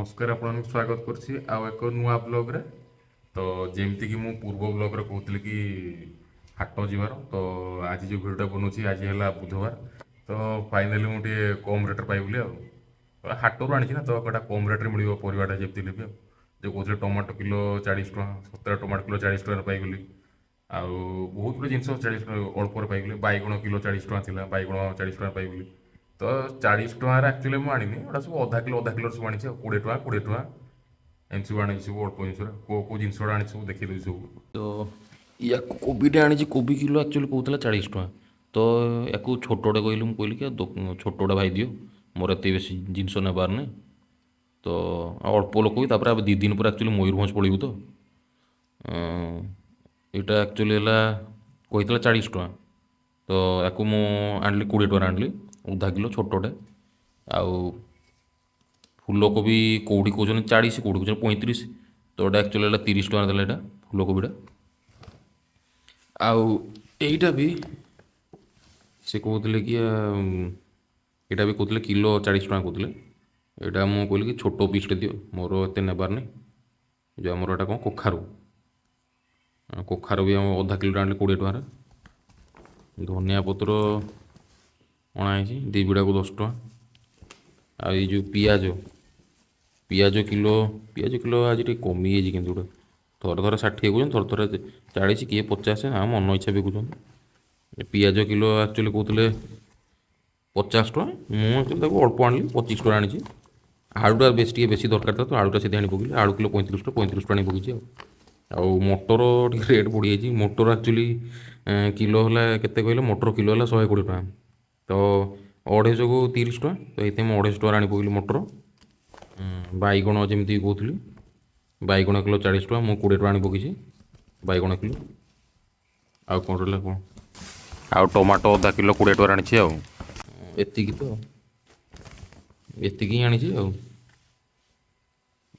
ନମସ୍କାର, ଆପଣଙ୍କୁ ସ୍ୱାଗତ କରୁଛି ଆଉ ଏକ ନୂଆ ବ୍ଲଗ୍ରେ। ତ ଯେମିତିକି ମୁଁ ପୂର୍ବ ବ୍ଲଗ୍ରେ କହୁଥିଲି କି ହାଟ ଯିବାର, ତ ଆଜି ଯେଉଁ ଭିଡ଼ିଓଟା ବନଉଛି ଆଜି ହେଲା ବୁଧବାର। ତ ଫାଇନାଲି ମୁଁ ଟିକେ କମ୍ ରେଟ୍ରେ ପାଇଗଲି ଆଉ। ତ ହାଟରୁ ଆଣିଛି ନା, ତ ଏଇଟା କମ୍ ରେଟ୍ରେ ମିଳିବ ପରିବାଟା ଯେମିତି ହେଲେ ବି ଆଉ। ଯେଉଁ କହୁଥିଲେ ଟମାଟୋ କିଲୋ 40 ଟଙ୍କା, ସତରେ ଟମାଟୋ କିଲୋ 40 ଟଙ୍କାରେ ପାଇଗଲି। ଆଉ ବହୁତ ଗୁଡ଼ିଏ ଜିନିଷ 40 ଟଙ୍କା ଅଳ୍ପରେ ପାଇଗଲି। ବାଇଗଣ କିଲୋ 40 ଟଙ୍କା ଥିଲା, ବାଇଗଣ 40 ଟଙ୍କା ପାଇଗଲି। ତ 40 ଟଙ୍କାରେ ଆକ୍ଚୁଆଲି ମୁଁ ଆଣିନି, ଏଗୁଡ଼ା ସବୁ ଅଧା କିଲୋ ସବୁ ଆଣିଛି ଆଉ। 20 ଟଙ୍କା 20 ଟଙ୍କା ଏମିତି ସବୁ ଆଣିଛି, ସବୁ ଅଳ୍ପ ଜିନିଷରେ। କେଉଁ ଜିନିଷ ଗୁଡ଼ା ଆଣିଛି ସବୁ ଦେଖେଇଦେବି ସବୁ। ତ ୟାକୁ କୋବିଟେ ଆଣିଛି, କୋବି କିଲୋ ଆକ୍ଚୁଆଲି କହୁଥିଲା 40 ଟଙ୍କା। ତ ୟାକୁ ଛୋଟଟେ କହିଲି, ମୁଁ କହିଲି କି ଛୋଟଟା ଭାଇ ଦିଅ, ମୋର ଏତେ ବେଶୀ ଜିନିଷ ନେବାର ନାହିଁ। ତ ଆଉ ଅଳ୍ପ ଲୋକ ବି, ତାପରେ ଆଉ 2 ଦିନ ପରେ ଆକ୍ଚୁଆଲି ମୟୂରଭଞ୍ଜ ପଳେଇବୁ ତ। ଏଇଟା ଆକ୍ଚୁଆଲି ହେଲା କହିଥିଲା 40 ଟଙ୍କା। ତ ୟାକୁ ମୁଁ ଆଣିଲି 20 ଟଙ୍କାରେ ଆଣିଲି, ଅଧା କିଲୋ ଛୋଟଟେ। ଆଉ ଫୁଲକୋବି କେଉଁଠି କହୁଛନ୍ତି 40, କେଉଁଠି କହୁଛନ୍ତି 35। ତ ଏଇଟା ଆକ୍ଚୁଆଲି ହେଲା 30 ଟଙ୍କା ଦେଲା ଏଇଟା ଫୁଲକୋବିଟା। ଆଉ ଏଇଟା ବି ସେ କହୁଥିଲେ କି ଏଇଟା ବି କହୁଥିଲେ କିଲୋ 40 ଟଙ୍କା କହୁଥିଲେ। ଏଇଟା ମୁଁ କହିଲି କି ଛୋଟ ପିସ୍ଟେ ଦିଅ, ମୋର ଏତେ ନେବାର ନାହିଁ। ଯେଉଁ ଆମର ଏଇଟା କ'ଣ କଖାରୁ, କଖାରୁ ବି ଆମ ଅଧା କିଲୋଟା ଆଣିଲି 20 ଟଙ୍କାରେ। ଧନିଆ ପତ୍ର ଅଣା ହେଇଛି, 2 ବିଡ଼ାକୁ 10 ଟଙ୍କା। ଆଉ ଏଇ ଯେଉଁ ପିଆଜ କିଲୋ ଆଜି ଟିକେ କମିଯାଇଛି, କିନ୍ତୁ ଗୋଟେ ଥରେ ଥରେ 60 କହୁଛନ୍ତି, ଥରେ ଥରେ 40, କିଏ 50, ମନ ଇଚ୍ଛା ବିକୁଛନ୍ତି। ପିଆଜ କିଲୋ ଆକ୍ଚୁଆଲି କହୁଥିଲେ 50 ଟଙ୍କା, ମୁଁ ଆକ୍ଚୁଆଲି ତାକୁ ଅଳ୍ପ ଆଣିଲି, 25 ଟଙ୍କା ଆଣିଛି। ଆଳୁଟା ଟିକେ ବେଶୀ ଦରକାର ଥିଲା, ତ ଆଳୁଟା ସେଥିପାଇଁ ଆଣି ପକେଇଲି। ଆଳୁ କିଲୋ 35 ଟଙ୍କା ଆଣି ପକେଇଛି ଆଉ। ଆଉ ମଟର ଟିକେ ରେଟ୍ ବଢ଼ିଯାଇଛି। ମଟର ଆକ୍ଚୁଆଲି କିଲୋ ହେଲା କେତେ କହିଲେ, ମଟର କିଲୋ ହେଲା 120 ଟଙ୍କା। ତ 250କୁ 30 ଟଙ୍କା, ତ ଏଇଥିପାଇଁ ମୁଁ 250 ଟଙ୍କାରେ ଆଣି ପକେଇଲି ମଟର। ବାଇଗଣ ଯେମିତି କହୁଥିଲି, ବାଇଗଣ କିଲୋ 40 ଟଙ୍କା, ମୁଁ 20 ଟଙ୍କା ଆଣି ପକେଇଛି ବାଇଗଣ କିଲୋ। ଆଉ କ'ଣ ରହିଲା କ'ଣ, ଆଉ ଟମାଟୋ ଅଧା କିଲୋ 20 ଟଙ୍କାରେ ଆଣିଛି ଆଉ। ଏତିକି ତ, ଏତିକି ହିଁ ଆଣିଛି ଆଉ,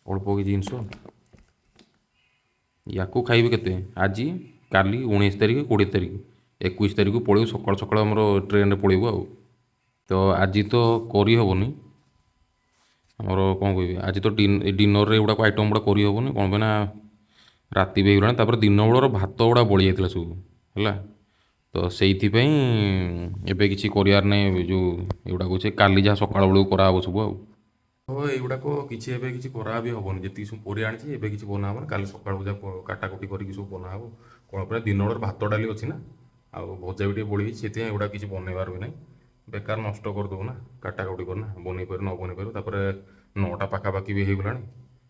ଅଳ୍ପ କିଛି ଜିନିଷ। ୟାକୁ ଖାଇବେ କେତେ, ଆଜି କାଲି 19 ତାରିଖ 20 ତାରିଖ 21 ତାରିଖକୁ ପଳେଇବୁ, ସକାଳୁ ସକାଳୁ ଆମର ଟ୍ରେନରେ ପଳେଇବୁ ଆଉ। ତ ଆଜି ତ କରିହେବନି ଆମର, କ'ଣ କହିବି, ଆଜି ତ ଡିନରରେ ଏଗୁଡ଼ାକ ଆଇଟମ୍ ଗୁଡ଼ା କରିହେବନି। କ'ଣ ପାଇଁ ନା ରାତି ବି ହେଇଗଲାଣି, ତାପରେ ଦିନ ବେଳର ଭାତ ଗୁଡ଼ା ବଳି ଯାଇଥିଲା ସବୁ ହେଲା। ତ ସେଇଥିପାଇଁ ଏବେ କିଛି କରିବାର ନାହିଁ। ଯେଉଁ ଏଗୁଡ଼ା କହୁଛି କାଲି ଯାହା ସକାଳ ବେଳକୁ କରାହେବ ସବୁ ଆଉ। ତ ଏଇଗୁଡ଼ାକ କିଛି ଏବେ କିଛି କରା ବି ହେବନି। ଯେତିକି ସବୁ ପରିବା ଆଣିଛି ଏବେ କିଛି ବନା ହେବନି, କାଲି ସକାଳକୁ ଯାହା କାଟାକୁଟି କରିକି ସବୁ ବନା ହେବ। କ'ଣ ପାଇଁ, ଦିନବେଳର ଭାତ ଡାଲି ଅଛି ନା, ଆଉ ଭଜା ବି ଟିକେ ବଳିଯାଇଛି, ସେଥିପାଇଁ ଏଗୁଡ଼ା କିଛି ବନେଇବାର ବି ନାହିଁ। ବେକାର ନଷ୍ଟ କରିଦେବୁ ନା, କାଟାକୁଟି କରିନା, ବନେଇ ପାରିବୁ ନ ବନେଇ ପାରିବୁ। ତାପରେ 9ଟା ପାଖାପାଖି ବି ହେଇଗଲାଣି।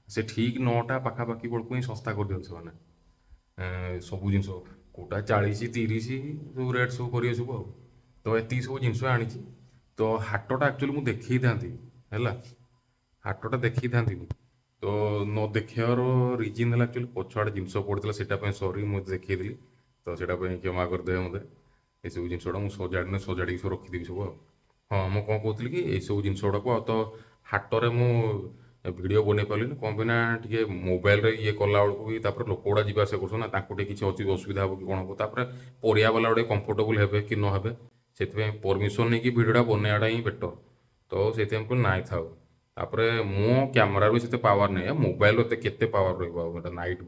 ସେ ଠିକ୍ 9ଟା ପାଖାପାଖି ବେଳକୁ ହିଁ ଶସ୍ତା କରିଦିଅନ୍ତି ସେମାନେ। ସବୁ ଜିନିଷ କେଉଁଟା 40 30 ସବୁ ରେଟ୍ ସବୁ କରିବେ ସବୁ ଆଉ। ତ ଏତିକି ସବୁ ଜିନିଷ ଆଣିଛି। ତ ହାଟଟା ଆକ୍ଚୁଆଲି ମୁଁ ଦେଖେଇଥାନ୍ତି ହେଲା, ହାଟଟା ଦେଖେଇଥାନ୍ତି ମୁଁ, ତ ନ ଦେଖେଇବାର ରିଜିନ୍ ହେଲା ଆକ୍ଚୁଆଲି ପଛଆଡ଼େ ଜିନିଷ ପଡ଼ିଥିଲା, ସେଇଟା ପାଇଁ ସରି, ମୁଁ ଦେଖେଇଦେଲି। ତ ସେଇଟା ପାଇଁ କ୍ଷମା କରିଦେବେ ମୋତେ। ଏସବୁ ଜିନିଷ ଗୁଡ଼ା ମୁଁ ସଜାଡ଼ିକି ସବୁ ରଖିଦେବି ସବୁ ଆଉ। ହଁ, ମୁଁ କ'ଣ କହୁଥିଲି କି ଏଇସବୁ ଜିନିଷ ଗୁଡ଼ାକୁ ଆଉ ତ ହାଟରେ ମୁଁ ଭିଡ଼ିଓ ବନେଇ ପାରିଲିନି। କ'ଣ ପାଇଁ ନା ଟିକେ ମୋବାଇଲରେ ଇଏ କଲାବେଳକୁ ବି, ତାପରେ ଲୋକ ଗୁଡ଼ା ଯିବା ଆସିବା କରୁଛନ୍ତି ନା, ତାଙ୍କୁ ଟିକେ କିଛି ଅସୁବିଧା ହେବ କି କ'ଣ ହେବ, ତାପରେ ପରିବାବାଲା ଗୋଟେ କମ୍ଫର୍ଟେବୁଲ୍ ହେବେ କି ନ ହେବେ, ସେଥିପାଇଁ ପରମିସନ୍ ନେଇକି ଭିଡ଼ିଓଟା ବନେଇବାଟା ହିଁ ବେଟର୍। ତ ସେଥିପାଇଁ ମୁଁ କହିଲି ନାଇଁ ଥାଉ। ତାପରେ ମୋ କ୍ୟାମେରାର ବି ସେତେ ପାୱାର ନାହିଁ, ମୋବାଇଲର ଏତେ କେତେ ପାୱାର ରହିବ ଆଉ। ଏଇଟା ନାଇଟ୍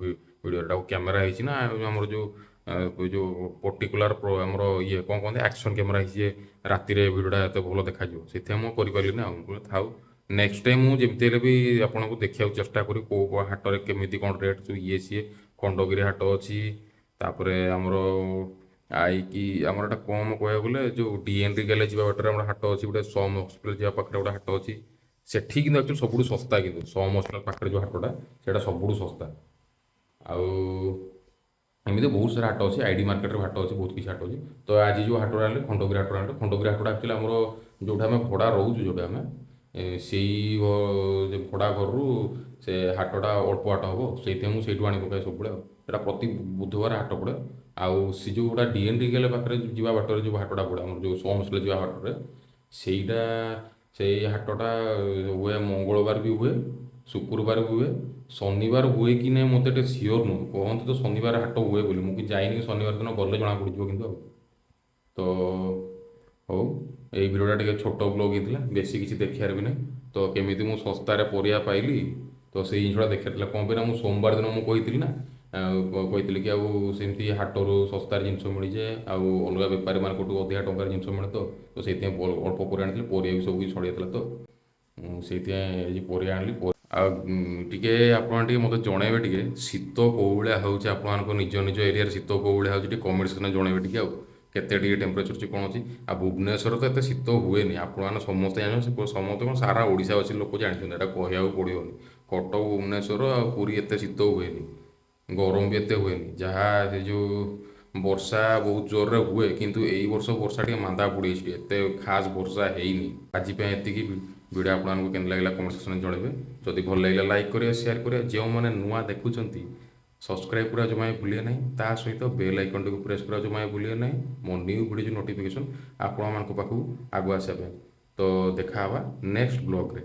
ଭିଡ଼ିଓଟା କ୍ୟାମେରା ହେଇଛି ନା, ଆମର ଯେଉଁ ପର୍ଟିକୁଲାର ଆମର ଇଏ କ'ଣ କହନ୍ତି, ଆକ୍ସନ୍ କ୍ୟାମେରା ହେଇଛି, ଯେ ରାତିରେ ଭିଡ଼ିଓଟା ଏତେ ଭଲ ଦେଖାଯିବ। ସେଥିପାଇଁ ମୁଁ କରିପାରିଲିନି ଆଉ। ମୁଁ କହିଲି ଥାଉ, ନେକ୍ସଟ ଟାଇମ୍ ମୁଁ ଯେମିତି ହେଲେ ବି ଆପଣଙ୍କୁ ଦେଖିବାକୁ ଚେଷ୍ଟା କରିବି କେଉଁ ହାଟରେ କେମିତି କ'ଣ ରେଟ୍ ସବୁ ଇଏ ସିଏ। ଖଣ୍ଡଗିରି ହାଟ ଅଛି, ତାପରେ ଆମର ଆଇକି ଆମର ଏଇଟା କମ୍ କହିବାକୁ ଗଲେ ଯେଉଁ ଡିଏନ୍ଡି ଗଲେ ଯିବା ବାଟରେ ଆମର ହାଟ ଅଛି ଗୋଟେ, ସମ୍ ହସ୍ପିଟାଲ ଯିବା ପାଖରେ ଗୋଟେ ହାଟ ଅଛି। ସେଠି କିନ୍ତୁ ଆକ୍ଚୁଆଲି ସବୁଠୁ ଶସ୍ତା, କିନ୍ତୁ ସମ୍ ହସ୍ପିଟାଲ ପାଖରେ ଯେଉଁ ହାଟଟା ସେଇଟା ସବୁଠୁ ଶସ୍ତା। ଆଉ ଏମିତି ବହୁତ ସାରା ହାଟ ଅଛି, ଆଇଡ଼ି ମାର୍କେଟରେ ହାଟ ଅଛି, ବହୁତ କିଛି ହାଟ ଅଛି। ତ ଆଜି ଯେଉଁ ହାଟରେ ଆଣିଲେ ଖଣ୍ଡଗିରି ହାଟରେ ଆଣିଲେ, ଖଣ୍ଡଗିରି ହାଟଟା ଆକ୍ଚୁଆଲି ଆମର ଯେଉଁଟା ଆମେ ଭଡ଼ା ରହୁଛୁ, ଯେଉଁଟା ଆମେ ସେଇ ଭଡ଼ା ଘରରୁ ସେ ହାଟଟା ଅଳ୍ପ ବାଟ ହେବ, ସେଇଥିପାଇଁ ମୁଁ ସେଇଠୁ ଆଣି ପକାଏ ସବୁବେଳେ ଆଉ। ସେଇଟା ପ୍ରତି ବୁଧବାର ହାଟ ପଡ଼େ। ଆଉ ସେ ଯେଉଁଟା ଡିଏନ୍ଡି ଗେଲେ ପାଖରେ ଯିବା ବାଟରେ ଯେଉଁ ହାଟଟା ପଡ଼େ, ଆମର ଯେଉଁ ସମ୍ ହସ୍ପିଟାଲ ଯିବା ବାଟରେ, ସେଇଟା ସେଇ ହାଟଟା ହୁଏ ମଙ୍ଗଳବାର ବି ହୁଏ, ଶୁକ୍ରବାର ବି ହୁଏ, ଶନିବାର ହୁଏ କି ନାହିଁ ମୋତେ ଟିକେ ସିଓର ନୁହଁ। କହନ୍ତି ତ ଶନିବାର ହାଟ ହୁଏ ବୋଲି, ମୁଁ କି ଯାଇନି, ଶନିବାର ଦିନ ଗଲେ ଜଣାପଡ଼ିଯିବ କିନ୍ତୁ ଆଉ। ତ ହଉ, ଏଇ ଭିଡ଼ିଓଟା ଟିକେ ଛୋଟ ବ୍ଲଗ୍ ହେଇଥିଲା, ବେଶୀ କିଛି ଦେଖିବାର ବି ନାହିଁ। ତ କେମିତି ମୁଁ ଶସ୍ତାରେ ପରିବା ପାଇଲି ତ ସେଇ ଜିନିଷଟା ଦେଖାଇଥିଲା। କ'ଣ ପାଇଁ ନା ମୁଁ ସୋମବାର ଦିନ ମୁଁ କହିଥିଲି ନା, କହିଥିଲି କି ଆଉ ସେମିତି ହାଟରୁ ଶସ୍ତାରେ ଜିନିଷ ମିଳିଯାଏ ଆଉ ଅଲଗା ବେପାରୀମାନଙ୍କଠୁ ଅଧିକା ଟଙ୍କାରେ ଜିନିଷ ମିଳେ, ତ ସେଇଥିପାଇଁ ଅଳ୍ପ ପରିବା ଆଣିଥିଲି, ପରିବା ବି ସବୁ କିଛି ସରିଯାଇଥିଲା। ତ ସେଇଥିପାଇଁ ଆଜି ପରିବା ଆଣିଲି। ଆଉ ଟିକେ ଆପଣ ଟିକେ ମୋତେ ଜଣେଇବେ ଟିକେ ଶୀତ କେଉଁ ଭଳିଆ ହେଉଛି, ଆପଣମାନଙ୍କ ନିଜ ନିଜ ଏରିଆରେ ଶୀତ କେଉଁ ଭଳିଆ ହେଉଛି ଟିକେ କମେଣ୍ଟ ସେକ୍ସନରେ ଜଣେଇବେ ଟିକେ। ଆଉ କେତେ ଟିକେ ଟେମ୍ପରେଚର ଅଛି କ'ଣ ଅଛି। ଆଉ ଭୁବନେଶ୍ୱର ତ ଏତେ ଶୀତ ହୁଏନି, ଆପଣମାନେ ସମସ୍ତେ ଜାଣିଛନ୍ତି, ସମସ୍ତେ କ'ଣ ସାରା ଓଡ଼ିଶାବାସୀ ଲୋକ ଜାଣିଛନ୍ତି, ଏଇଟା କହିବାକୁ ପଡ଼ିବନି। କଟକ, ଭୁବନେଶ୍ୱର ଆଉ ପୁରୀ ଏତେ ଶୀତ ହୁଏନି, ଗରମ ବି ଏତେ ହୁଏନି। ଯାହା ସେ ଯେଉଁ ବର୍ଷା ବହୁତ ଜୋରରେ ହୁଏ, କିନ୍ତୁ ଏଇ ବର୍ଷ ବର୍ଷା ଟିକେ ମାନ୍ଦା ପଡ଼ିଯାଇଛି, ଏତେ ଖାସ୍ ବର୍ଷା ହେଇନି। ଆଜି ପାଇଁ ଏତିକି। ଭିଡ଼ିଓ ଆପଣମାନଙ୍କୁ କେମିତି ଲାଗିଲା କମେଣ୍ଟ ସେକ୍ସନରେ ଜଣାଇବେ। ଯଦି ଭଲ ଲାଗିଲା ଲାଇକ୍ କରିବା, ସେୟାର କରିବା। ଯେଉଁମାନେ ନୂଆ ଦେଖୁଛନ୍ତି ସବସ୍କ୍ରାଇବ୍ କରିବା ଜମା ବି ଭୁଲିବେ ନାହିଁ, ତା ସହିତ ବେଲ୍ ଆଇକନ୍ଟିକୁ ପ୍ରେସ୍ କରିବା ଜମା ବି ଭୁଲିବେ ନାହିଁ, ମୋ ନ୍ୟୁ ଭିଡ଼ିଓ ଯେଉଁ ନୋଟିଫିକେସନ୍ ଆପଣମାନଙ୍କ ପାଖକୁ ଆଗୁଆ ଆସିବା ପାଇଁ। ତ ଦେଖା ହେବା ନେକ୍ସଟ ବ୍ଲଗ୍ରେ।